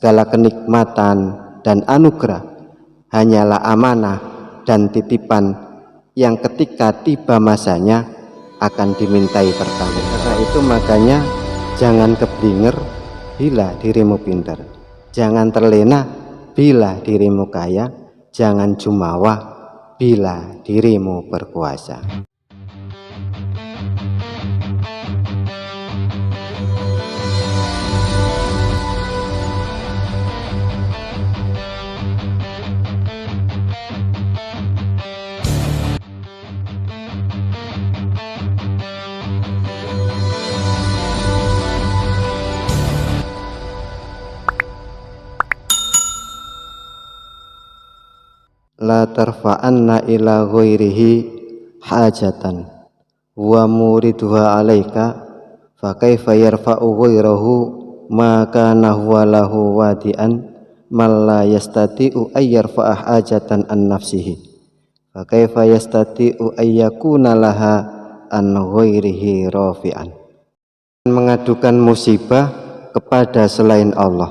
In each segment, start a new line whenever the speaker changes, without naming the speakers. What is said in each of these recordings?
segala kenikmatan dan anugerah hanyalah amanah dan titipan yang ketika tiba masanya akan dimintai pertanggung. Karena itu makanya jangan keblinger bila dirimu pintar, jangan terlena bila dirimu kaya, jangan jumawa bila dirimu berkuasa. La tarfa'anna ila ghairihi hajatan wa muriduha alaika fa kaifa yarfa'u ghairahu ma kana huwa lahu wadi'an man la yastati'u ay yarfa'a hajatan an nafsihi fa kaifa yastati'u ay yakuna laha an ghairihi rafi'an. Mengadukan musibah kepada selain Allah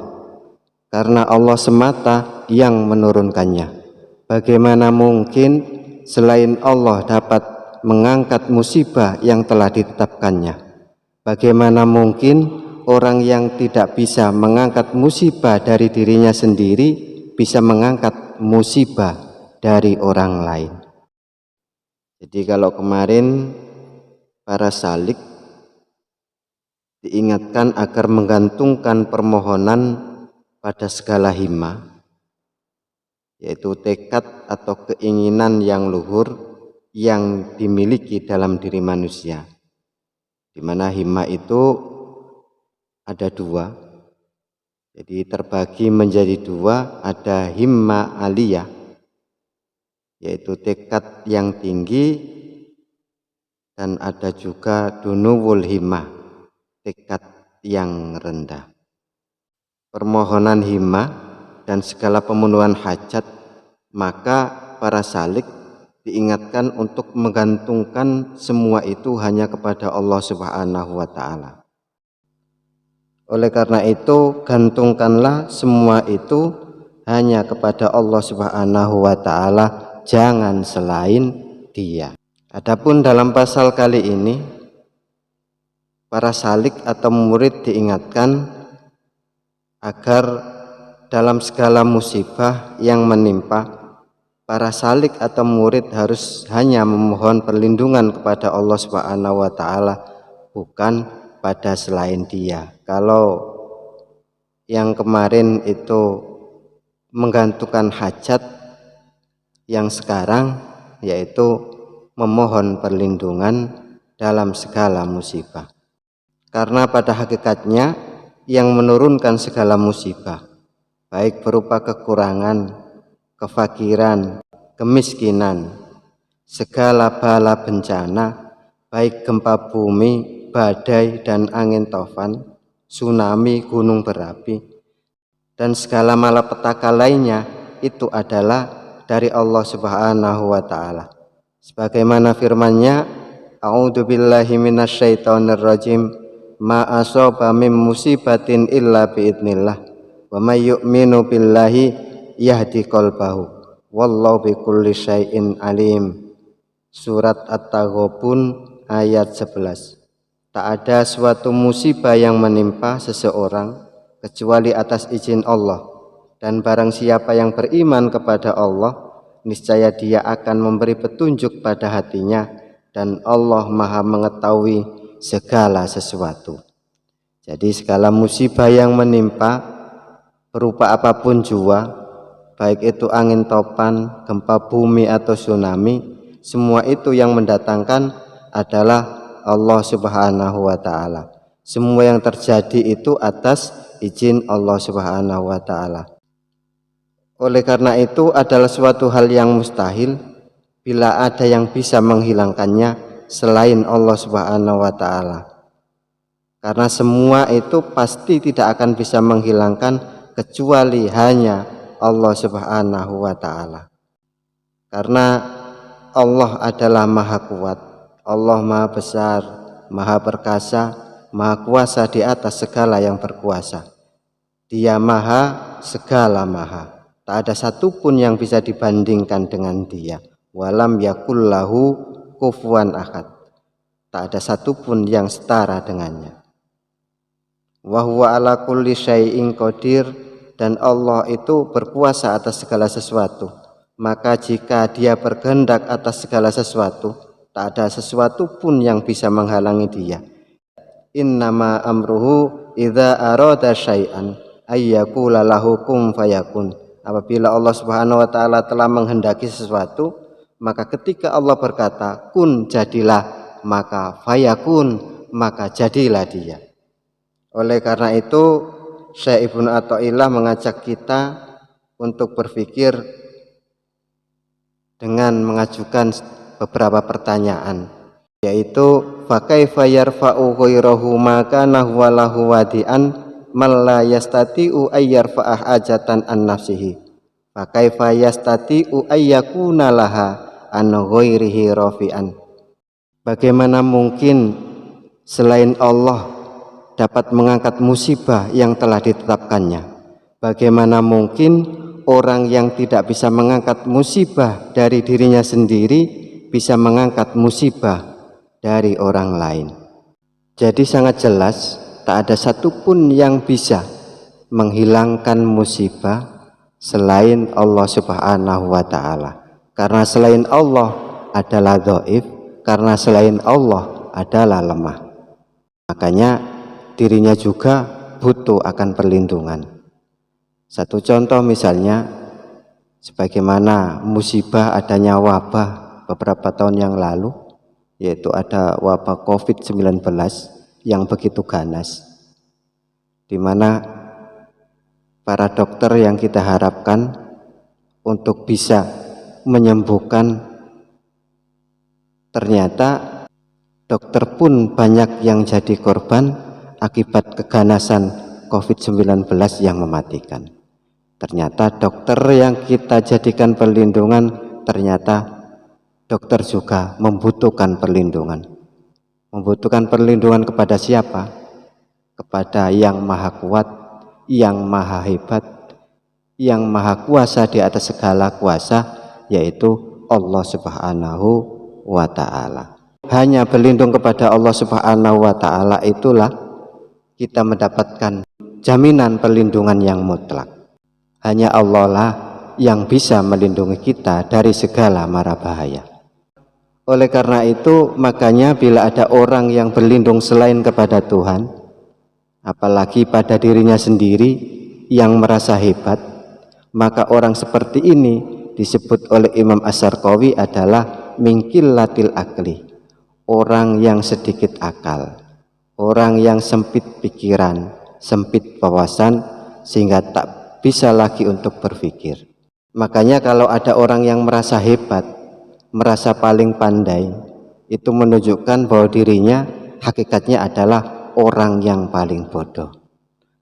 karena Allah semata yang menurunkannya. Bagaimana mungkin selain Allah dapat mengangkat musibah yang telah ditetapkannya? Bagaimana mungkin orang yang tidak bisa mengangkat musibah dari dirinya sendiri bisa mengangkat musibah dari orang lain? Jadi kalau kemarin para salik diingatkan agar menggantungkan permohonan pada segala himmah, yaitu tekad atau keinginan yang luhur yang dimiliki dalam diri manusia, di mana himmah itu ada dua, jadi terbagi menjadi dua. Ada himmah aliyah, yaitu tekad yang tinggi, dan ada juga dunuwul himmah, tekad yang rendah. Permohonan himmah dan segala pemenuhan hajat, maka para salik diingatkan untuk menggantungkan semua itu hanya kepada Allah Subhanahu wa Ta'ala. Oleh karena itu, gantungkanlah semua itu hanya kepada Allah Subhanahu wa Ta'ala, jangan selain Dia. Adapun dalam pasal kali ini, para salik atau murid diingatkan agar dalam segala musibah yang menimpa, para salik atau murid harus hanya memohon perlindungan kepada Allah Subhanahu wa Ta'ala, bukan pada selain Dia. Kalau yang kemarin itu menggantungkan hajat, yang sekarang yaitu memohon perlindungan dalam segala musibah. Karena pada hakikatnya yang menurunkan segala musibah, baik berupa kekurangan, kefakiran, kemiskinan, segala bala bencana, baik gempa bumi, badai dan angin tofan, tsunami, gunung berapi, dan segala malapetaka lainnya, itu adalah dari Allah Subhanahu wa Ta'ala. Sebagaimana firman-Nya, A'udzubillahi minasyaitonirrajim, ma asaba min musibatin illa biidznillah wa may yu'minu billahi yahdi qalbahu wallahu bikulli syai'in alim. Surat At-Taghabun ayat 11. Tak ada suatu musibah yang menimpa seseorang kecuali atas izin Allah, dan barang siapa yang beriman kepada Allah, niscaya dia akan memberi petunjuk pada hatinya, dan Allah Maha mengetahui segala sesuatu. Jadi segala musibah yang menimpa berupa apapun jua, baik itu angin topan, gempa bumi atau tsunami, semua itu yang mendatangkan adalah Allah Subhanahu wa Ta'ala. Semua yang terjadi itu atas izin Allah Subhanahu wa Ta'ala. Oleh karena itu adalah suatu hal yang mustahil bila ada yang bisa menghilangkannya selain Allah Subhanahu wa Ta'ala. Karena semua itu pasti tidak akan bisa menghilangkan kecuali hanya Allah Subhanahu wa Ta'ala. Karena Allah adalah Maha Kuat, Allah Maha Besar, Maha Perkasa, Maha Kuasa di atas segala yang berkuasa. Dia maha, segala maha. Tak ada satupun yang bisa dibandingkan dengan dia. Walam yakullahu kufuwan ahad. Tak ada satupun yang setara dengannya. Wa huwa ala kulli syai'in qadir, dan Allah itu berkuasa atas segala sesuatu. Maka jika dia berkehendak atas segala sesuatu, tak ada sesuatu pun yang bisa menghalangi dia. Innama amruhu idza arada syai'an ayyaqula lahu kun fayakun. Apabila Allah Subhanahu wa taala telah menghendaki sesuatu, maka ketika Allah berkata kun, jadilah, maka fayakun, maka jadilah dia. Oleh karena itu Syekh Ibnu Athaillah mengajak kita untuk berpikir dengan mengajukan beberapa pertanyaan, yaitu fa kaifa yarfa'u ghairahu ma kana huwa lahu wadi'an man la yastati'u ay yarfa'ah ajatan an nafsihi fa kaifa yastati'u ay yakuna laha an ghairihi rafi'an. Bagaimana mungkin selain Allah dapat mengangkat musibah yang telah ditetapkannya? Bagaimana mungkin orang yang tidak bisa mengangkat musibah dari dirinya sendiri bisa mengangkat musibah dari orang lain? Jadi sangat jelas tak ada satupun yang bisa menghilangkan musibah selain Allah Subhanahu wa ta'ala. Karena selain Allah adalah dhaif, karena selain Allah adalah lemah. Makanya dirinya juga butuh akan perlindungan. Satu contoh misalnya, sebagaimana musibah adanya wabah beberapa tahun yang lalu, yaitu ada wabah COVID-19 yang begitu ganas, di mana para dokter yang kita harapkan untuk bisa menyembuhkan, ternyata dokter pun banyak yang jadi korban akibat keganasan COVID-19 yang mematikan. Ternyata dokter yang kita jadikan perlindungan, ternyata dokter juga membutuhkan perlindungan. Membutuhkan perlindungan kepada siapa? Kepada yang maha kuat, yang maha hebat, yang maha kuasa di atas segala kuasa, yaitu Allah Subhanahu wa ta'ala. Hanya berlindung kepada Allah Subhanahu wa ta'ala itulah kita mendapatkan jaminan perlindungan yang mutlak. Hanya Allah lah yang bisa melindungi kita dari segala mara bahaya. Oleh karena itu, makanya bila ada orang yang berlindung selain kepada Tuhan, apalagi pada dirinya sendiri yang merasa hebat, maka orang seperti ini disebut oleh Imam Asy-Syarqawi adalah mingkillatil akli, orang yang sedikit akal, orang yang sempit pikiran, sempit wawasan, sehingga tak bisa lagi untuk berpikir. Makanya kalau ada orang yang merasa hebat, merasa paling pandai, itu menunjukkan bahwa dirinya hakikatnya adalah orang yang paling bodoh.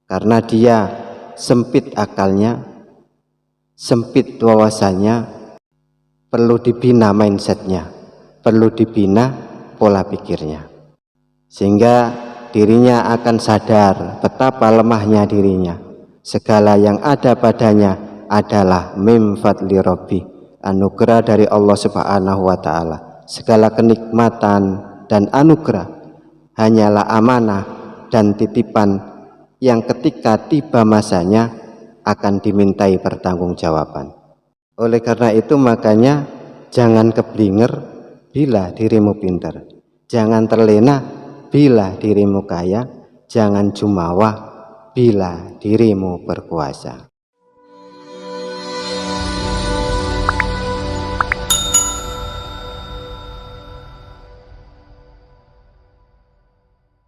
Karena dia sempit akalnya, sempit wawasannya, perlu dibina mindsetnya, perlu dibina pola pikirnya. Sehingga dirinya akan sadar betapa lemahnya dirinya. Segala yang ada padanya adalah min fadli Rabbi, anugerah dari Allah Subhanahu wa ta'ala. Segala kenikmatan dan anugerah hanyalah amanah dan titipan yang ketika tiba masanya akan dimintai pertanggungjawaban. Oleh karena itu makanya jangan keblinger bila dirimu pintar, jangan terlena bila dirimu kaya, jangan jumawa bila dirimu berkuasa.